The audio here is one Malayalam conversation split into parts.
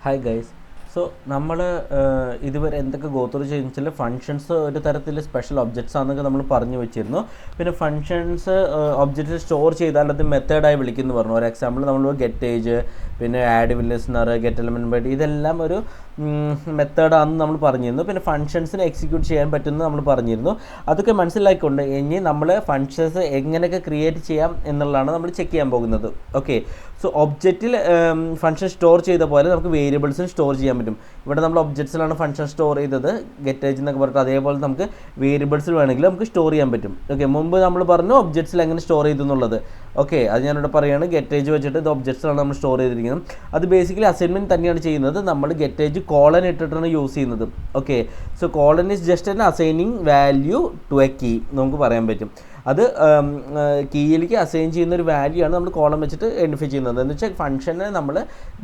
Hi guys. സോ നമ്മൾ ഇതുവരെ എന്തൊക്കെ ഗോത്രൂ ചെയ്യുന്ന വെച്ചാൽ ഫങ്ഷൻസ് ഒരു തരത്തിൽ സ്പെഷ്യൽ ഒബ്ജക്ട്സ് ആണെന്നൊക്കെ നമ്മൾ പറഞ്ഞു വെച്ചിരുന്നു. പിന്നെ ഫങ്ഷൻസ് ഒബ്ജക്റ്റ് സ്റ്റോർ ചെയ്താൽ അത് മെത്തേഡായി വിളിക്കുന്നു പറഞ്ഞു. ഒരു എക്സാമ്പിൾ നമ്മൾ ഗെറ്റ് ഏജ്, പിന്നെ add listener, get element byte, ഇതെല്ലാം ഒരു മെത്തേഡാണെന്ന് നമ്മൾ പറഞ്ഞിരുന്നു. പിന്നെ ഫങ്ഷൻസിന് എക്സിക്യൂട്ട് ചെയ്യാൻ പറ്റുമെന്ന് നമ്മൾ പറഞ്ഞിരുന്നു. അതൊക്കെ മനസ്സിലാക്കിക്കൊണ്ട് ഇനി നമ്മൾ ഫങ്ഷൻസ് എങ്ങനെയൊക്കെ ക്രിയേറ്റ് ചെയ്യാം എന്നുള്ളതാണ് നമ്മൾ ചെക്ക് ചെയ്യാൻ പോകുന്നത്. ഓക്കെ, സോ ഒബ്ജക്റ്റിൽ ഫങ്ഷൻ സ്റ്റോർ ചെയ്ത പോലെ നമുക്ക് വേരിയബിൾസിന് സ്റ്റോർ ചെയ്യാൻ പറ്റും. ഇവിടെ നമ്മൾ ഒബ്ജക്ട്സിലാണ് ഫങ്ഷൻ സ്റ്റോർ ചെയ്തത്, ഗെറ്റ് ഏജ് എന്നൊക്കെ പറഞ്ഞിട്ട്. അതേപോലെ നമുക്ക് വേരിയബിൾസിൽ വേണമെങ്കിൽ നമുക്ക് സ്റ്റോർ ചെയ്യാൻ പറ്റും. ഓക്കെ, മുമ്പ് നമ്മൾ പറഞ്ഞു ഒബ്ജക്ട്സിൽ എങ്ങനെ സ്റ്റോർ ചെയ്തു എന്നുള്ളത്. ഓക്കെ, അത് ഞാനിവിടെ പറയുകയാണ്. ഗെറ്റ് ഏജ് വെച്ചിട്ട് ഇത് ഒബ്ജക്ട്സിലാണ് നമ്മൾ സ്റ്റോർ ചെയ്തിരിക്കുന്നത്. അത് ബേസിക്കലി അസൈൻമെൻറ്റ് തന്നെയാണ് ചെയ്യുന്നത്. നമ്മൾ ഗെറ്റ് ഏജ് കോളൻ ഇട്ടിട്ടാണ് യൂസ് ചെയ്യുന്നത്. Okay, so colon is just an assigning value to a key നമുക്ക് പറയാൻ പറ്റും. അത് കീയിലേക്ക് അസൈൻ ചെയ്യുന്ന ഒരു വാല്യൂ ആണ് നമ്മൾ കോളം വെച്ചിട്ട് ഐഡൻറ്റിഫൈ ചെയ്യുന്നത്. എന്ന് വെച്ചാൽ ഫംഗ്ഷനെ നമ്മൾ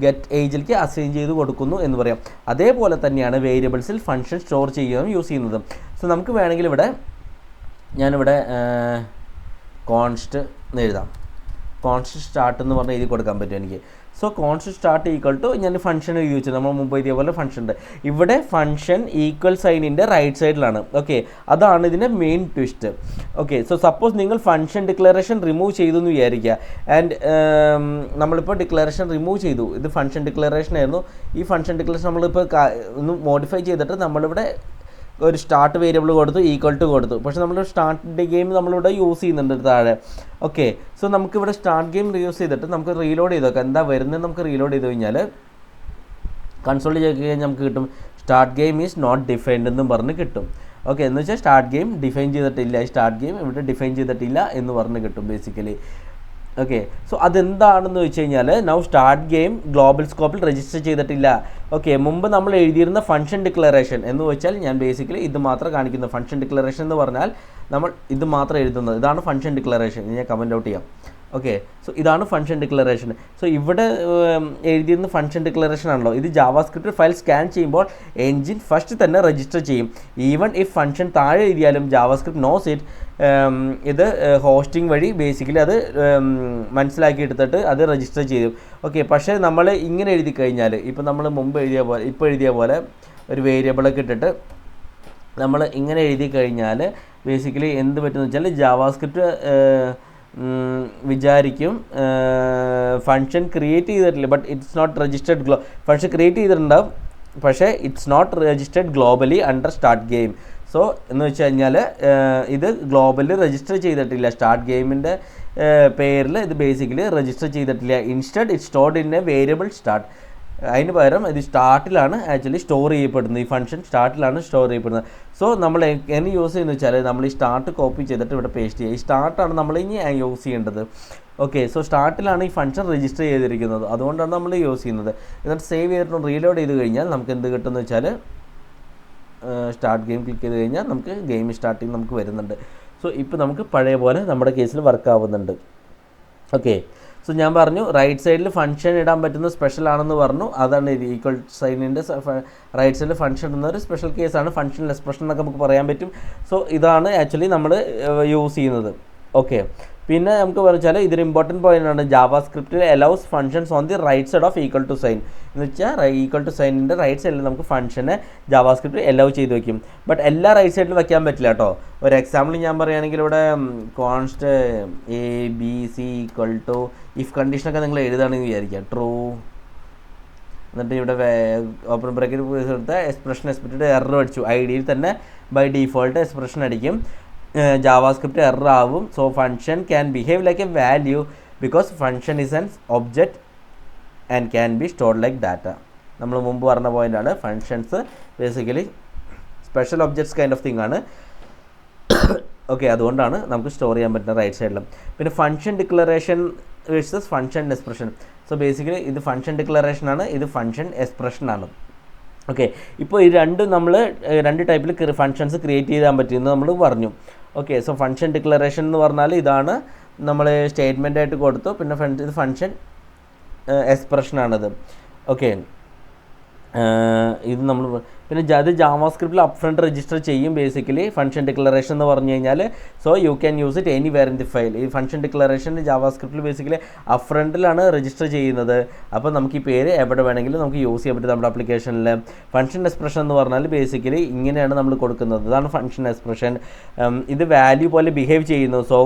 ഗെറ്റ് ഏജിലേക്ക് അസൈൻ ചെയ്ത് കൊടുക്കുന്നു എന്ന് പറയാം. അതേപോലെ തന്നെയാണ് വേരിയബിൾസിൽ ഫംഗ്ഷൻ സ്റ്റോർ ചെയ്യാനും യൂസ് ചെയ്യുന്നത്. സോ നമുക്ക് വേണമെങ്കിൽ ഇവിടെ ഞാനിവിടെ കോൺസ്റ്റ് എന്ന് എഴുതാം. കോൺസ്റ്റ് സ്റ്റാർട്ട് എന്ന് പറഞ്ഞാൽ എഴുതി കൊടുക്കാൻ പറ്റും എനിക്ക്. So const start equal to ഞാൻ ഫംഗ്ഷൻ എഴുതി വെച്ചു. നമ്മൾ മുമ്പ് ഇതേപോലെ ഫംഗ്ഷൻ ഉണ്ട്. ഇവിടെ ഫംഗ്ഷൻ ഈക്വൽ സൈനിൻ്റെ റൈറ്റ് സൈഡിലാണ്. ഓക്കെ, അതാണ് ഇതിൻ്റെ main twist. Okay, so suppose നിങ്ങൾ ഫംഗ്ഷൻ ഡിക്ലറേഷൻ റിമൂവ് ചെയ്തു എന്ന് വിചാരിക്കുക. ആൻഡ് നമ്മളിപ്പോൾ ഡിക്ലറേഷൻ റിമൂവ് ചെയ്തു. ഇത് ഫംഗ്ഷൻ ഡിക്ലറേഷൻ ആയിരുന്നു. ഈ ഫംഗ്ഷൻ ഡിക്ലറേഷൻ നമ്മളിപ്പോൾ ഒന്ന് മോഡിഫൈ ചെയ്തിട്ട് നമ്മളിവിടെ ഒരു സ്റ്റാർട്ട് വേരിയബിൾ കൊടുത്തു, ഈക്വൽ ടു കൊടുത്തു. പക്ഷേ നമ്മൾ സ്റ്റാർട്ട് ഗെയിം നമ്മളിവിടെ യൂസ് ചെയ്യുന്നുണ്ട് താഴെ. ഓക്കെ, സോ നമുക്കിവിടെ സ്റ്റാർട്ട് ഗെയിം യൂസ് ചെയ്തിട്ട് നമുക്ക് റീലോഡ് ചെയ്ത് നോക്കാം. എന്താ വരുന്നത് നമുക്ക് റീലോഡ് ചെയ്ത് കഴിഞ്ഞാൽ കൺസോൾ ചെയ്ത് കഴിഞ്ഞാൽ നമുക്ക് കിട്ടും start game is not defined എന്നും പറഞ്ഞ് കിട്ടും. ഓക്കെ, എന്ന് വെച്ചാൽ സ്റ്റാർട്ട് ഗെയിം ഡിഫൈൻ ചെയ്തിട്ടില്ല, സ്റ്റാർട്ട് ഗെയിം ഇവിടെ ഡിഫൈൻ ചെയ്തിട്ടില്ല എന്ന് പറഞ്ഞ് കിട്ടും ബേസിക്കലി. ഓക്കെ, സോ അതെന്താണെന്ന് വെച്ച് കഴിഞ്ഞാൽ നൗ സ്റ്റാർട്ട് ഗെയിം ഗ്ലോബൽ സ്കോപ്പിൽ രജിസ്റ്റർ ചെയ്തിട്ടില്ല. ഓക്കെ, മുമ്പ് നമ്മൾ എഴുതിയിരുന്ന ഫംഗ്ഷൻ ഡിക്ലറേഷൻ എന്ന് വെച്ചാൽ ഞാൻ ബേസിക്കലി ഇത് മാത്രം കാണിക്കുന്നു. ഫംഗ്ഷൻ ഡിക്ലറേഷൻ എന്ന് പറഞ്ഞാൽ നമ്മൾ ഇത് മാത്രം എഴുതുന്നത്. ഇതാണ് ഫംഗ്ഷൻ ഡിക്ലറേഷൻ. ഞാൻ കമൻറ്റ് ഔട്ട് ചെയ്യാം. ഓക്കെ, സോ ഇതാണ് ഫംഗ്ഷൻ ഡിക്ലറേഷൻ. സോ ഇവിടെ എഴുതിയിരുന്ന ഫംഗ്ഷൻ ഡിക്ലറേഷൻ ആണല്ലോ. ഇത് ജാവാസ്ക്രിപ്റ്റ് ഫയൽ സ്കാൻ ചെയ്യുമ്പോൾ എൻജിൻ ഫസ്റ്റ് തന്നെ രജിസ്റ്റർ ചെയ്യും. ഈവൻ ഇഫ് ഫംഗ്ഷൻ താഴെ എഴുതിയാലും ജാവാസ്ക്രിപ്റ്റ് നോസ് ഇറ്റ്. ഇത് ഹോസ്റ്റിംഗ് വഴി ബേസിക്കലി അത് മനസ്സിലാക്കി എടുത്തിട്ട് അത് രജിസ്റ്റർ ചെയ്യും. ഓക്കെ, പക്ഷേ നമ്മൾ ഇങ്ങനെ എഴുതി കഴിഞ്ഞാൽ ഇപ്പോൾ നമ്മൾ മുമ്പ് എഴുതിയ പോലെ ഒരു വേരിയബിളൊക്കെ ഇട്ടിട്ട് നമ്മൾ ഇങ്ങനെ എഴുതി കഴിഞ്ഞാൽ ബേസിക്കലി എന്ത് പറ്റുമെന്ന് വെച്ചാൽ ജാവാസ്ക്രിപ്റ്റ് വിചാരിക്കും ഫംഗ്ഷൻ ക്രിയേറ്റ് ചെയ്തിട്ടില്ല, but it's not registered. Function create ചെയ്തിട്ടുണ്ടാവും, പക്ഷേ it's not registered globally under start game. So എന്ന് വെച്ച് കഴിഞ്ഞാൽ ഇത് ഗ്ലോബലിൽ രജിസ്റ്റർ ചെയ്തിട്ടില്ല. സ്റ്റാർട്ട് ഗെയിമിൻ്റെ പേരിൽ ഇത് ബേസിക്കലി രജിസ്റ്റർ ചെയ്തിട്ടില്ല. Instead it stored in A variable start. അതിന് പകരം ഇത് സ്റ്റാർട്ടിലാണ് ആക്ച്വലി സ്റ്റോർ ചെയ്യപ്പെടുന്നത്. ഈ ഫംഗ്ഷൻ സ്റ്റാർട്ടിലാണ് സ്റ്റോർ ചെയ്യപ്പെടുന്നത്. സോ നമ്മൾ എങ്ങനെ യൂസ് ചെയ്യുന്നത് വെച്ചാൽ നമ്മൾ ഈ സ്റ്റാർട്ട് കോപ്പി ചെയ്തിട്ട് ഇവിടെ പേസ്റ്റ് ചെയ്യുക. ഈ സ്റ്റാർട്ടാണ് നമ്മൾ ഇനി യൂസ് ചെയ്യേണ്ടത്. ഓക്കെ, സോ സ്റ്റാർട്ടിലാണ് ഈ ഫംഗ്ഷൻ രജിസ്റ്റർ ചെയ്തിരിക്കുന്നത്, അതുകൊണ്ടാണ് നമ്മൾ യൂസ് ചെയ്യുന്നത്. എന്നിട്ട് സേവ് ചെയ്തിട്ട് റീലോഡ് ചെയ്ത് കഴിഞ്ഞാൽ നമുക്ക് എന്ത് കിട്ടുമെന്ന് വെച്ചാൽ സ്റ്റാർട്ട് ഗെയിം ക്ലിക്ക് ചെയ്ത് കഴിഞ്ഞാൽ നമുക്ക് ഗെയിം സ്റ്റാർട്ടിങ് നമുക്ക് വരുന്നുണ്ട്. സോ ഇപ്പോൾ നമുക്ക് പഴയ പോലെ നമ്മുടെ കേസിൽ വർക്ക് ആവുന്നുണ്ട്. ഓക്കെ, സോ ഞാൻ പറഞ്ഞു റൈറ്റ് സൈഡിൽ ഫംഗ്ഷൻ ഇടാൻ പറ്റുന്ന സ്പെഷ്യൽ ആണെന്ന് പറഞ്ഞു. അതാണ് ഇത് ഈക്വൽ സൈനിൻ്റെ റൈറ്റ് സൈഡിൽ ഫംഗ്ഷൻ ഇടുന്ന ഒരു സ്പെഷ്യൽ കേസാണ്. ഫംഗ്ഷൻ എക്സ്പ്രഷൻ എന്നൊക്കെ നമുക്ക് പറയാൻ പറ്റും. സോ ഇതാണ് ആക്ച്വലി നമ്മൾ യൂസ് ചെയ്യുന്നത്. ഓക്കെ, പിന്നെ നമുക്ക് പറഞ്ഞാൽ ഇതൊരു ഇമ്പോർട്ടൻറ്റ് പോയിൻ്റ് ആണ്. ജാവാസ്ക്രിപ്റ്റിൽ allows functions on the right side of equal to sign. എന്ന് വെച്ചാൽ ഈക്വൽ ടു സൈനിൻ്റെ റൈറ്റ് സൈഡിൽ നമുക്ക് ഫംഗ്ഷനെ ജാവാസ്ക്രിപ്റ്റ് അലൗ ചെയ്ത് വയ്ക്കും. ബട്ട് എല്ലാ റൈറ്റ് സൈഡിൽ വയ്ക്കാൻ പറ്റില്ല കേട്ടോ. ഒരു എക്സാമ്പിൾ ഞാൻ പറയുകയാണെങ്കിൽ ഇവിടെ const ABC equal to if കണ്ടീഷനൊക്കെ നിങ്ങൾ എഴുതുകയാണെന്ന് വിചാരിക്കുക, ട്രൂ. എന്നിട്ട് ഇവിടെ ഓപ്പൺ ബ്രാക്കറ്റ് എടുത്ത് എക്സ്പ്രഷൻ എക്സ്പെക്റ്റഡ് എറർ അടിച്ചു. ഐഡിയിൽ തന്നെ ബൈ ഡീഫോൾട്ട് എക്സ്പ്രഷൻ അടിക്കും. ജാവാസ്ക്രിപ്റ്റ് എറർ ആവും. So function can behave like a value because function is an object and can be stored like data. നമ്മൾ മുമ്പ് പറഞ്ഞ പോയിൻ്റാണ്. Functions basically special objects kind of thing ആണ്. ഓക്കെ, അതുകൊണ്ടാണ് നമുക്ക് സ്റ്റോർ ചെയ്യാൻ പറ്റുന്ന റൈറ്റ് സൈഡിലും. പിന്നെ function declaration versus function expression. So basically ഇത് ഫംഗ്ഷൻ ഡിക്ലറേഷൻ ആണ്, ഇത് ഫംഗ്ഷൻ എക്സ്പ്രഷൻ ആണ്. ഓക്കെ, ഇപ്പോൾ ഈ രണ്ട് ടൈപ്പിൽ ഫംഗ്ഷൻസ് ക്രിയേറ്റ് ചെയ്യാൻ പറ്റുമെന്ന് നമ്മൾ പറഞ്ഞു. ഓക്കെ, സോ ഫംഗ്ഷൻ ഡിക്ലറേഷൻ എന്ന് പറഞ്ഞാൽ ഇതാണ് നമ്മൾ സ്റ്റേറ്റ്മെൻ്റ് ആയിട്ട് കൊടുത്തു. പിന്നെ ഇത് ഫംഗ്ഷൻ എക്സ്പ്രഷനാണത്. ഓക്കെ, ഇത് നമ്മൾ പിന്നെ അത് ജാവാസ്ക്രിപ്റ്റിൽ അപ്ഫ്രണ്ട് രജിസ്റ്റർ ചെയ്യും ബേസിക്കലി ഫംഗ്ഷൻ ഡിക്ലറേഷൻ എന്ന് പറഞ്ഞു കഴിഞ്ഞാൽ. So you can use it anywhere in the file. ഈ ഫംഗ്ഷൻ ഡിക്ലറേഷൻ ജാവാസ്ക്രിപ്റ്റിൽ ബേസിക്കലി അപ്ഫ്രണ്ടിലാണ് രജിസ്റ്റർ ചെയ്യുന്നത്. അപ്പോൾ നമുക്ക് ഈ പേര് എവിടെ വേണമെങ്കിലും നമുക്ക് യൂസ് ചെയ്യാൻ പറ്റും നമ്മുടെ ആപ്ലിക്കേഷനിൽ. ഫംഗ്ഷൻ എക്സ്പ്രഷൻ എന്ന് പറഞ്ഞാൽ ബേസിക്കലി ഇങ്ങനെയാണ് നമ്മൾ കൊടുക്കുന്നത്. ഇതാണ് ഫംഗ്ഷൻ എക്സ്പ്രഷൻ. ഇത് വാല്യൂ പോലെ ബിഹേവ് ചെയ്യുന്നു. So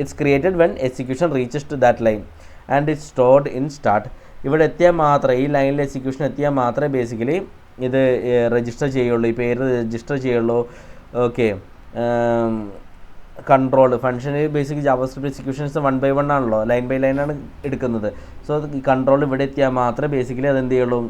it's created when execution reaches to that line and it's stored in start. ഇവിടെ എത്തിയാൽ മാത്രമേ, ഈ ലൈനിൽ എക്സിക്യൂഷൻ എത്തിയാൽ മാത്രമേ ബേസിക്കലി ഇത് രജിസ്റ്റർ ചെയ്യുള്ളൂ, ഈ പേര് രജിസ്റ്റർ ചെയ്യുള്ളൂ. ഓക്കെ, കൺട്രോൾ ഫംഗ്ഷന് ബേസിക് ജാവാസ്ക്രിപ്റ്റ് എക്സിക്യൂഷൻസ് 1 by 1 ആണല്ലോ, ലൈൻ ബൈ ലൈനാണ് എടുക്കുന്നത്. സോ ഈ കൺട്രോൾ ഇവിടെ എത്തിയാൽ മാത്രമേ ബേസിക്കലി അത് എന്ത് ചെയ്യുള്ളൂ,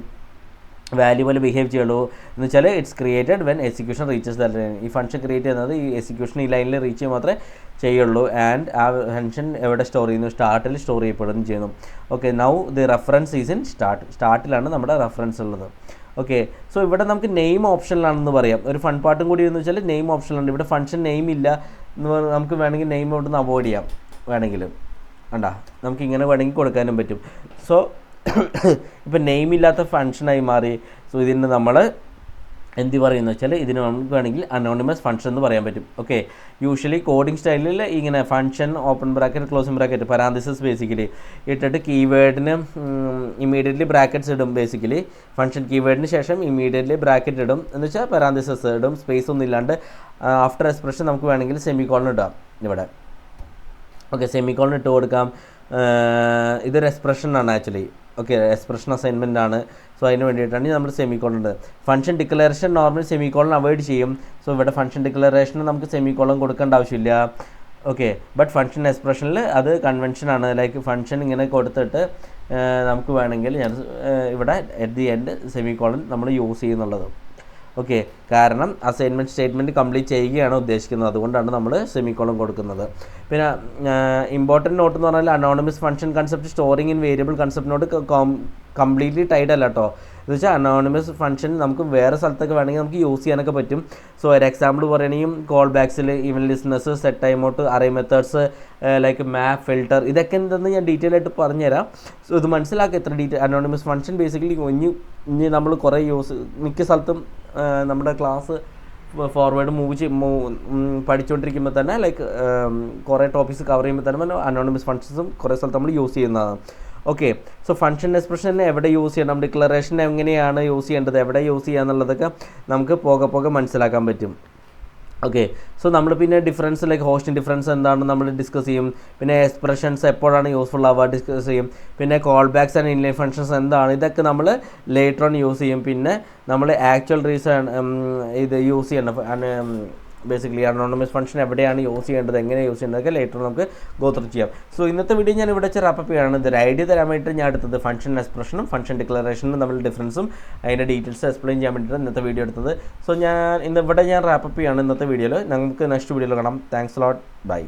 വാല്യൂ പോലെ ബിഹേവ് ചെയ്യുള്ളൂ. എന്ന് വെച്ചാൽ it's created when execution reaches that line. ഈ ഫംഗ്ഷൻ ക്രിയേറ്റ് ചെയ്യുന്നത് ഈ എക്സിക്യൂഷൻ ഈ ലൈനിൽ റീച്ച് ചെയ്യുക മാത്രമേ ചെയ്യുള്ളൂ. ആൻഡ് ആ ഫംഗ്ഷൻ എവിടെ സ്റ്റോർ ചെയ്യുന്നു, സ്റ്റാർട്ടിൽ സ്റ്റോർ ചെയ്യപ്പെടുകയും ചെയ്യുന്നു. Okay, now the reference is in start. സ്റ്റാർട്ടിലാണ് നമ്മുടെ റെഫറൻസ് ഉള്ളത്. ഓക്കെ, സോ ഇവിടെ നമുക്ക് നെയിം ഓപ്ഷനിലാണെന്ന് പറയാം. ഒരു ഫൺ പാർട്ടും കൂടി എന്ന് വെച്ചാൽ നെയിം ഓപ്ഷനിലുണ്ട്. ഇവിടെ ഫംഗ്ഷൻ നെയിം ഇല്ല എന്ന് പറഞ്ഞാൽ നമുക്ക് വേണമെങ്കിൽ നെയിം അവിടെ നിന്ന് അവോയ്ഡ് ചെയ്യാം. വേണമെങ്കിലും വേണ്ട, നമുക്ക് ഇങ്ങനെ വേണമെങ്കിൽ കൊടുക്കാനും പറ്റും. സോ ഇപ്പം നെയിം ഇല്ലാത്ത ഫംഗ്ഷനായി മാറി. സോ ഇതിന് നമ്മൾ എന്ത് പറയുന്നത് വെച്ചാൽ ഇതിന് നമുക്ക് വേണമെങ്കിൽ അനോണിമസ് ഫംഗ്ഷൻ എന്ന് പറയാൻ പറ്റും. ഓക്കെ, യൂഷ്വലി കോഡിംഗ് സ്റ്റൈലിൽ ഇങ്ങനെ function open bracket closing bracket parenthesis basically ഇട്ടിട്ട് കീവേഡിന് ഇമീഡിയറ്റ്ലി ബ്രാക്കറ്റ്സ് ഇടും. ബേസിക്കലി ഫംഗ്ഷൻ കീവേഡിന് ശേഷം ഇമീഡിയറ്റ്ലി ബ്രാക്കറ്റ് ഇടും, എന്ന് വെച്ചാൽ പരാന്തസിസ് ഇടും, സ്പേസ് ഒന്നും ഇല്ലാണ്ട്. ആഫ്റ്റർ എക്സ്പ്രഷൻ നമുക്ക് വേണമെങ്കിൽ സെമിക്കോളൻ ഇടാം ഇവിടെ. ഓക്കെ, സെമിക്കോളൻ ഇട്ട് കൊടുക്കാം. ഇതൊരു എക്സ്പ്രഷനാണ് ആക്ച്വലി. ഓക്കെ, എക്സ്പ്രഷൻ അസൈൻമെൻ്റ് ആണ്. സോ അതിന് വേണ്ടിയിട്ടാണ് നമ്മൾ സെമിക്കോളൻ ഉണ്ട്. Function declaration normal semicolon avoid ചെയ്യും. സോ ഇവിടെ ഫംഗ്ഷൻ ഡിക്ലറേഷന് നമുക്ക് സെമിക്കോളൻ കൊടുക്കേണ്ട ആവശ്യമില്ല. ഓക്കെ, ബട്ട് ഫംഗ്ഷൻ എക്സ്പ്രഷനിൽ അത് കൺവെൻഷനാണ്. ലൈക്ക് ഫംഗ്ഷൻ ഇങ്ങനെ കൊടുത്തിട്ട് നമുക്ക് വേണമെങ്കിൽ ഞാൻ ഇവിടെ അറ്റ് ദി എൻഡ് സെമിക്കോളൻ നമ്മൾ യൂസ് ചെയ്യുന്നുള്ളത്. ഓക്കെ, കാരണം അസൈൻമെൻറ്റ് സ്റ്റേറ്റ്മെൻറ്റ് കംപ്ലീറ്റ് ചെയ്യുകയാണ് ഉദ്ദേശിക്കുന്നത്, അതുകൊണ്ടാണ് നമ്മൾ സെമിക്കോളൻ കൊടുക്കുന്നത്. പിന്നെ ഇമ്പോർട്ടൻറ്റ് നോട്ട് എന്ന് പറഞ്ഞാൽ anonymous function concept storing in variable കൺസെപ്റ്റിനോട് കംപ്ലീറ്റ്ലി ടൈഡ് അല്ല കേട്ടോ. എന്ന് വെച്ചാൽ അനോണിമസ് ഫംഗ്ഷൻ നമുക്ക് വേറെ സ്ഥലത്തൊക്കെ വേണമെങ്കിൽ നമുക്ക് യൂസ് ചെയ്യാനൊക്കെ പറ്റും. സോ ഒരു എക്സാമ്പിൾ പറയുകയാണെങ്കിൽ കോൾ ബാക്സിൽ event listeners, set time out, array methods, like map, filter, ഇതൊക്കെ എന്തെന്ന് ഞാൻ ഡീറ്റെയിൽ ആയിട്ട് പറഞ്ഞുതരാം. സോ ഇത് മനസ്സിലാക്കുക എത്ര ഡീറ്റെയിൽ. അനോണിമസ് ഫംഗ്ഷൻ ബേസിക്കലി ഇനി നമ്മൾ കുറേ മിക്ക സ്ഥലത്തും നമ്മുടെ ക്ലാസ് ഫോർവേഡ് പഠിച്ചുകൊണ്ടിരിക്കുമ്പോൾ തന്നെ ലൈക്ക് കുറേ ടോപ്പിക്സ് കവർ ചെയ്യുമ്പോൾ തന്നെ അനോണിമസ് ഫംഗ്ഷൻസും കുറേ സ്ഥലത്ത് നമ്മൾ യൂസ് ചെയ്യുന്നതാണ്. ഓക്കെ, സോ ഫംഗ്ഷൻ എക്സ്പ്രഷൻ എവിടെ യൂസ് ചെയ്യണം, ഡിക്ലറേഷൻ എങ്ങനെയാണ് യൂസ് ചെയ്യേണ്ടത്, എവിടെ യൂസ് ചെയ്യുക എന്നുള്ളതൊക്കെ നമുക്ക് പോകെ മനസ്സിലാക്കാൻ പറ്റും. ഓക്കെ, സോ നമ്മൾ പിന്നെ ഡിഫറൻസ് ലൈക്ക് ഹോസ്റ്റിംഗ് ഡിഫറൻസ് എന്താണെന്ന് നമ്മൾ ഡിസ്കസ് ചെയ്യും. പിന്നെ എക്സ്പ്രഷൻസ് എപ്പോഴാണ് യൂസ്ഫുൾ ആവുക ഡിസ്കസ് ചെയ്യും. പിന്നെ call backs and inline functions എന്താണ്, ഇതൊക്കെ നമ്മൾ ലേറ്റർ ഓൺ യൂസ് ചെയ്യും. പിന്നെ നമ്മൾ ആക്ച്വൽ റീസൺ ഇത് യൂസ് ചെയ്യണം. ബേസിക്കലി അനോണിമസ് ഫംഗ്ഷൻ എവിടെയാണ് യൂസ് ചെയ്യേണ്ടത്, എങ്ങനെ യൂസ് ചെയ്യേണ്ടതൊക്കെ ലേറ്റർ നമുക്ക് ഗോ ത്രൂ ചെയ്യാം. സോ ഇന്നത്തെ വീഡിയോ ഞാൻ ഇവിടെ വെച്ച് റാപ്പ് ചെയ്യാണ്. ഇതൊരു ഐഡിയ തരാൻ വേണ്ടിയിട്ട് ഞാൻ എടുത്തത് ഫംഗ്ഷൻ എക്സ്പ്രഷനും ഫംഗ്ഷൻ ഡിക്ലറേഷനും തമ്മിൽ ഡിഫറൻസും അതിൻ്റെ ഡീറ്റെയിൽസ് എക്സ്പ്ലെയിൻ ചെയ്യാൻ വേണ്ടിയിട്ട് ഇന്നത്തെ വീഡിയോ എടുത്തത്. സോ ഇവിടെ ഞാൻ റാപ്പ് ചെയ്യാണ് ഇന്നത്തെ വീഡിയോയിൽ. നമുക്ക് നെക്സ്റ്റ് വീഡിയോയിൽ കാണാം. Thanks lot, by.